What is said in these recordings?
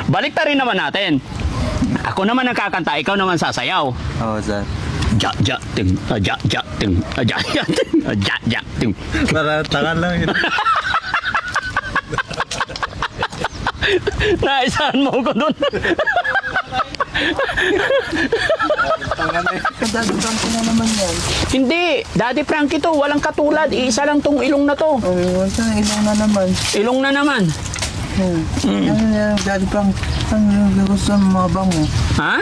Balik ta rin naman natin. Ako naman ang kakanta, ikaw naman sasayaw. Oo, sir. Ja ja ting, ja ja ting, ja ja ting, ja ja ting. Para tangan lang yun. Naisahan mo ko doon. Tangan na yun. Dadagdagan ko na naman yan. Hindi, Daddy Frankie to, walang katulad. Iisa lang tong ilong na to. Oo, sir. Ilaw na naman. Ilong na naman. Ano yan, Daddy Frank? Ang gusto ng mga bango. Ha?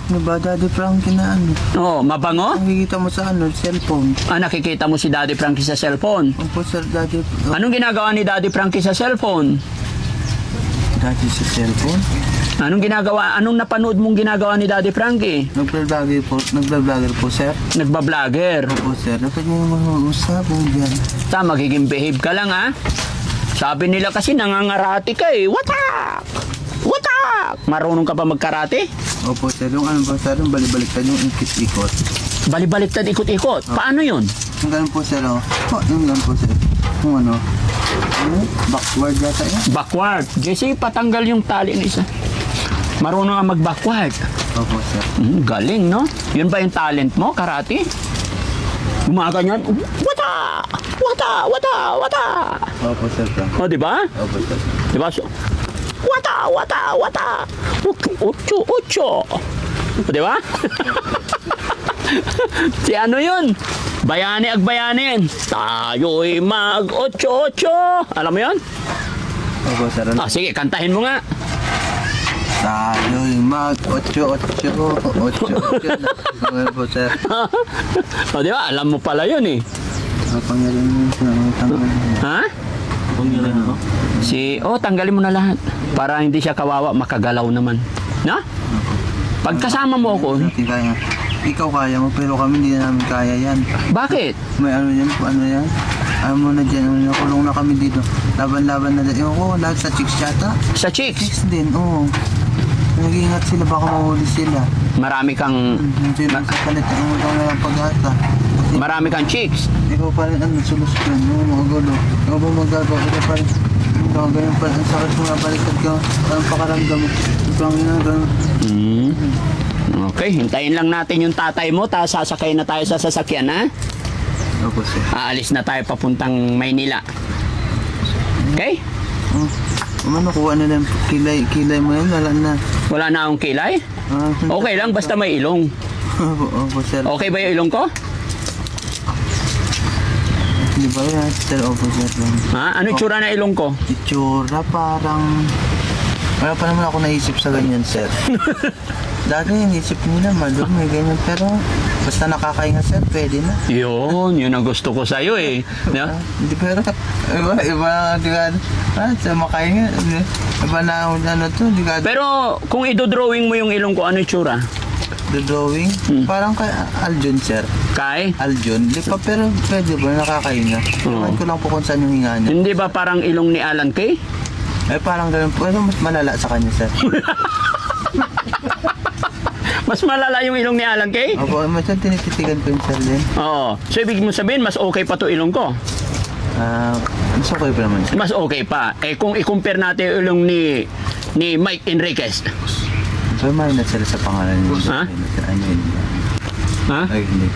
Ano ba, Daddy Frank, na ano? Oh, mabango? Nakikita mo sa ano, cellphone. Ah, nakikita mo si Daddy Frankie sa cellphone. Opo, sir, Daddy. Anong ginagawa ni Daddy Frankie sa cellphone? Daddy sa cellphone? Anong ginagawa? Anong napanood mong ginagawa ni Daddy Frankie? Nagbablogger po, sir. Nagbablogger. Opo, sir. Dapat nyo mag-uusap po dyan. Magiging behave ka lang, ha? Sabi nila kasi nangangarati ka eh. Watak! Watak! Marunong ka ba magkarate? Opo, sir. Yung ano ba, sir, yung balibaliktad yung ikot-ikot. Balibaliktad ikot-ikot. Paano yun? Yung ganun po, sir, oh. Oh, yung ganun po, sir. Yung ano, backward yata yun. Backward. Jesse, patanggal yung tali ng isa. Marunong ka mag-backward. Opo, sir. Galing, no? Yun ba yung talent mo, karate? Gumaganyan. Wata! Wata! Wata! Wata! Opo, sir. O, di ba? Opo, sir. Di ba? So, wata! Wata! Wata! Ucho! Ucho! Ucho! O, di ba? Si ano yun? Bayani ag bayanin. Tayo'y mag-ocho-ocho. Alam mo yun? Opo, sir. Sige, kantahin mo nga. Tayo'y mag-ocho-ocho. Ocho-ocho. Ano po, sir? O, di ba? Alam mo pala yun eh. Pangyarihan mo yung tangan. Ha? Pangyarihan mo? Tanggalin mo na lahat. Para hindi siya kawawa, makagalaw naman. Na? Pagkasama mo ako, Hindi kaya. Ikaw kaya mo, pero kami hindi na namin kaya yan. bakit? May ano yan, ano yan? Ano mo na dyan, kulong na kami dito. Laban-laban na dyan. Ewan ko, lahat sa chicks yata. Sa chicks, Chicks din, oo. Nag-iingat sila, baka mahuli sila. marami kang Hindi lang sa palit, ang utang na lang pag-ata. marami kang chicks. Ikaw pa rin, ano, solusyon, mga gulo. Ikaw ba magagawa, ikaw pa rin. Ikaw, ganyan pa, ang sakit mo nga, baliktad ka, ang pakaramdam mo. Ikaw ang ina, gano'n. Okay, hintayin lang natin yung tatay mo, tapos sasakay na tayo sa sasakyan, ha? Opo, sir. Aalis na tayo papuntang Maynila. Okay? Ano, kuha na lang, kilay mo yan, wala na. Wala na akong kilay? Okay lang, basta may ilong. Opo, sir. Okay ba yung ilong ko? Hindi ba yan, sir? Opo, sir. Ha? Ano yung tsura na ilong ko? Itsura, parang... Wala pa naman ako naisip sa ganyan, sir. Dati inisip nila, malum, may ganyan. Pero basta nakakainga, sir, pwede na. Yun ang gusto ko sa'yo eh. No? Hindi, pero iba na, di ka, sa makainga, iba na ano to, di ka, Pero kung idodrawing mo yung ilong ko, ano yung tsura? the drawing, parang kay Aljon, sir. Kay? Aljon, di pa, pero pwede ba, nakakainga. Ewan ko lang po kung saan yung hinga niya. Hindi ba parang ilong ni Alan Kay? Eh, parang ganun po, pero mas malala sa kanya, sir. Mas malala yung ilong ni Alan Kay? Opo, mas tinititigan ko yung sir din. Oo. So ibig mo sabihin, mas okay pa to ilong ko? Mas okay pa naman, sir. Mas okay pa. Eh kung i-compare natin yung ilong ni Mike Enriquez. So, may na sila sa pangalan niyo. Ha? Ano yun? Ha? Ay, hindi.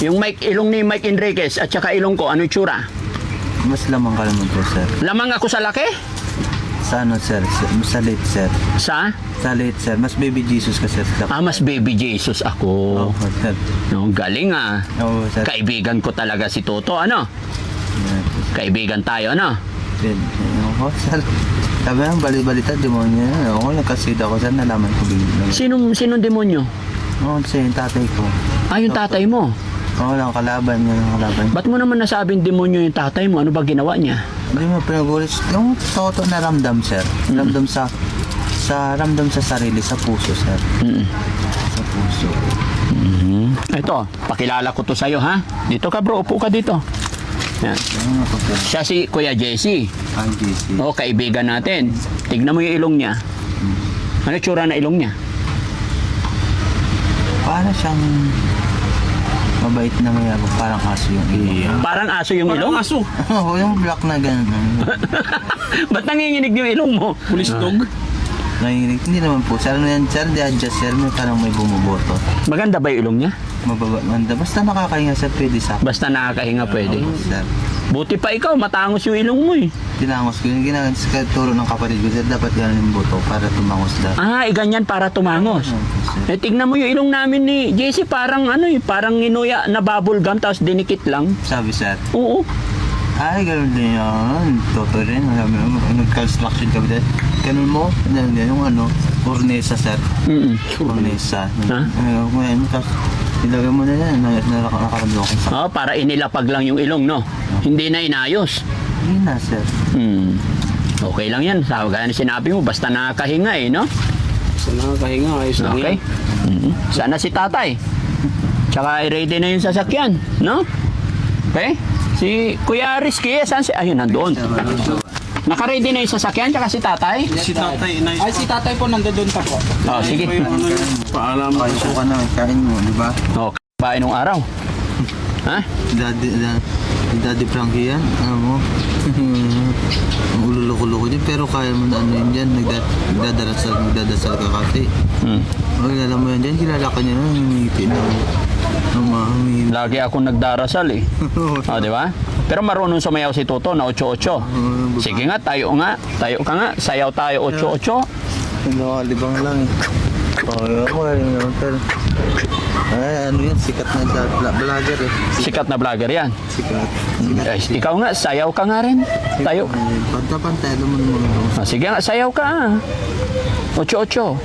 Yung ilong ni Mike Enriquez at saka ilong ko, ano yung tsura? Mas lamang ka naman po, sir. Lamang ako sa laki? Sa ano, sir? Sa late, sir. Sa? Sa late, sir. Mas baby Jesus ka, sir. Mas baby Jesus ako. Oo, sir. No, galing ah. Oo, sir. Kaibigan ko talaga si Toto, ano? Kaibigan tayo, ano? Oo, sir. Sabi nga, bali-balita, demonyo yan. Oo, nagkasida ko, sir. Nalaman ko bigla. Sinong demonyo? Oo, sir, yung tatay ko. Yung tatay mo. Oo, lang kalaban niya, lang kalaban. Ba't mo naman nasabing demonyo yung tatay mo? Ano ba ginawa niya? Hindi mo pinagulit. Yung toto na ramdam, sir. Ramdam sa sarili, sa puso, sir. Sa puso. Ito, pakilala ko to sa'yo, ha? Dito ka, bro. Upo ka dito. Yan. Siya si Kuya Jesse. Ang JC. Kaibigan natin. Tignan mo yung ilong niya. Ano tsura na ilong niya? Para siyang Mabait na mayabang, parang aso yung ilong. Parang aso yung ilong? aso. Oo, yung black na gano'n. Ba't nanginginig yung ilong mo? Police dog. Nanginginig. Hindi naman po. Sir, di adjust sir, may parang may bumuboto. Maganda ba yung ilong niya? Mababa, manda. Basta nakakahinga sir, pwede sa akin. Basta nakakahinga pwede. Sir, Buti pa ikaw, matangos yung ilong mo eh. tinangos ko. Yung turo ng kapatid ko, sir, dapat gano'n yung boto para tumangos daw. Ganyan para tumangos. Sir. Tignan mo yung ilong namin ni JC, parang parang inuya na bubble gum tapos dinikit lang. Sabi sir, Oo. ay, gano'n din yan. Toto rin. Nag-construction kami dahil. Ganun mo, yung cornesa, sir. Cornesa. Ha? Ngayon, tapos, ilagay mo na yan. Nakaramdaman ko sa... Para inilapag lang yung ilong, no? Hindi na inayos. Hindi na, sir. Okay lang yan. Gaya na sinabi mo, basta nakakahinga eh, no? Sa nakakahinga, ayos lang Okay. yan. Sana si tatay. Tsaka ready na yung sasakyan, no? Okay? Si Kuya Rizky, saan si... Ayun, nandoon. Naka-ready na yung sasakyan, tsaka si tatay? Si tatay, nice. Ay, si tatay po nandoon pa po. Sige. Ito yung paalam. Kayo ka na, kain mo, di ba? Okay. Bahay nung araw. Ha? Daddy Frankie yan, ano mo? Ang ululoko-loko din, pero kaya mo na yun dyan, nagdadasal ka kasi. Kilala mo yan dyan, kilala ka niya na, ngiti na. Lagi ako nagdarasal eh. Di ba? Pero marunong sumayaw si Toto na 8-8. Sige nga, tayo ka nga, sayaw tayo 8-8. Libang lang eh. Magaling naman, pero... Ay, ano yan, sikat na vlogger eh. Sikat na vlogger yan. Sikat. Ikaw nga, sayaw ka nga rin. Tayo. Pantay, alam mo naman. Sige nga, sayaw ka. 8-8.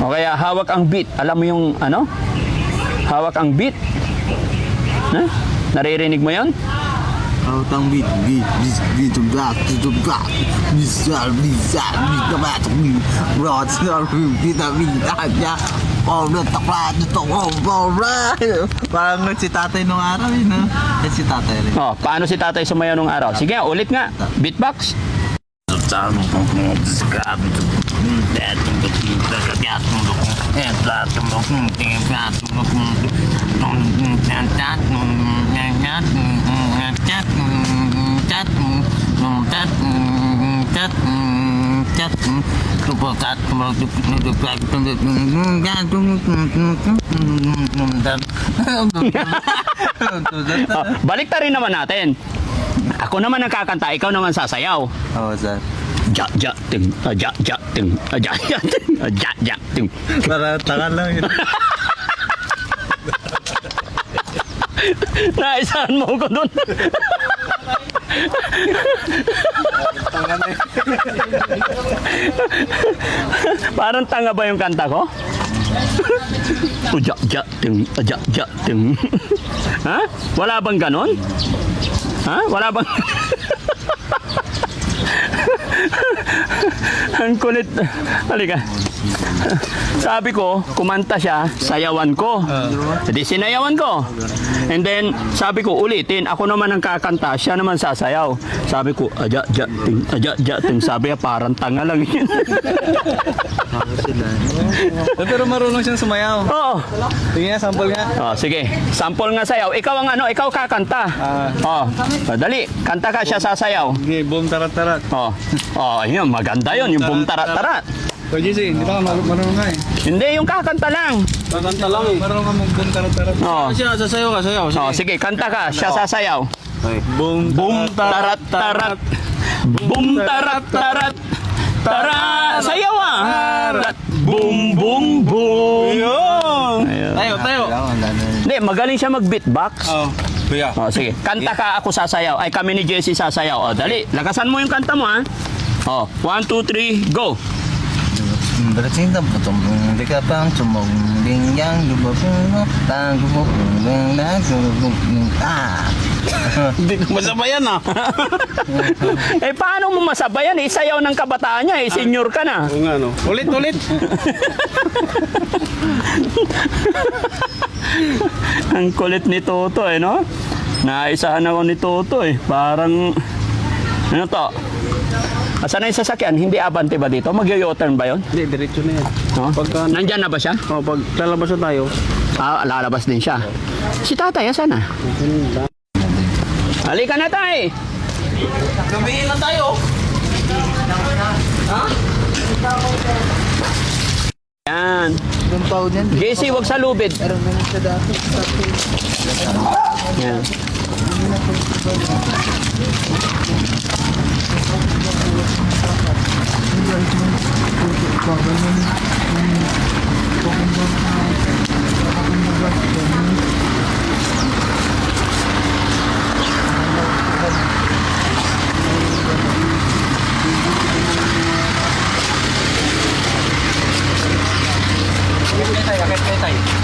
O kaya hawak ang beat. Alam mo yung Hawak ang beat. Ha? Naririnig mo yon? Tang beat, to black, bizarre, tomato, rot, parang si tatay nung araw yun, ha? Si tatay rin. Paano si tatay sumayaw nung araw? Sige nga, ulit nga. Beatbox. Balik ta rin naman natin. Ako naman ang kakanta, ikaw naman sasayaw. Oo, sir. Ja ja ting, ja ja ting, ja ja ting, ja ja ting. Para tangan lang yun. Naisahan mo ko doon. Parang tanga ba yung kanta ko? Ja ja ting, ja ja ting. Ha? Wala bang ganon? Ha? Wala bang... Ang kulit. Halika. Sabi ko, kumanta siya, sayawan ko. Hindi sinayawan ko. And then, sabi ko, ulitin. Ako naman ang kakanta, siya naman sasayaw. Sabi ko, aja, ja, ting, aja, ja, ting. Sabi niya, parang tanga lang yun. Pero marunong siyang sumayaw. Oo. Sige nga, sample nga. Sige. Sample nga sayaw. Ikaw ang ikaw kakanta. Dali. Kanta ka, siya sasayaw. Okay, boom, tarat-tarat. Ayun, maganda yun. Yung boom tarat-tarat. So, JC, hindi ka marunong nga eh. Hindi, yung kakanta lang. Kakanta lang eh. Marunong ka mag-boom, tarat-tarat. Siya, sasayaw ka, sayaw. sige, kanta ka. Siya sasayaw. Boom, Boom, tarat, tarat. Boom, tarat, tarat. Tara, sayaw ah. Boom, boom, boom. Ayun. Tayo. Hindi, magaling siya mag-beatbox. Kuya. Sige, kanta ka, ako sasayaw. Ay, kami ni Jessie sasayaw. Dali, lakasan mo yung kanta mo ha. 1, 2, 3, go. Berarti tak betul dekat bang cuma yang lumabung tang lumabung Hindi ko masabayan ah. Paano mo masabayan? Isayaw ng kabataan niya, senior ka na. Oo nga no. Ulit. Ang kulit ni Toto no? Naisahan ako ni Toto Parang, ano to? Asan na yung sasakyan? Hindi abante ba dito? Mag-u-turn ba yun? Hindi, diretso na yan. No? Pagka, Nandyan na ba siya? pag lalabas na tayo, Lalabas din siya. Si tatay, asan na? Halika na, tay! Gabihin na tayo. Yan. Yung tao niyan. JC, wag sa lubid. Meron ganun siya dati. Yan.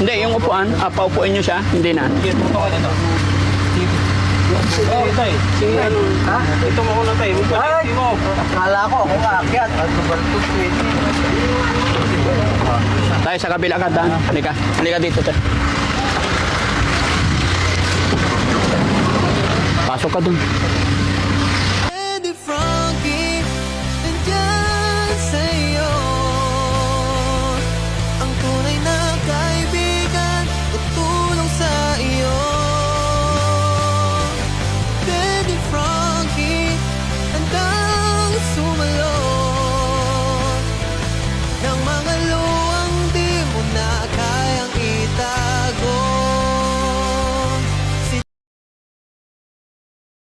Hindi, yung upuan, paupuin nyo siya. Hindi na. Ito mo ko na tayo. Ay! Akala ko ako aakyat. Ano ba ito? Tayo sa kabila ka, Dan. Halika. Halika dito, tay. Pasok ka dun.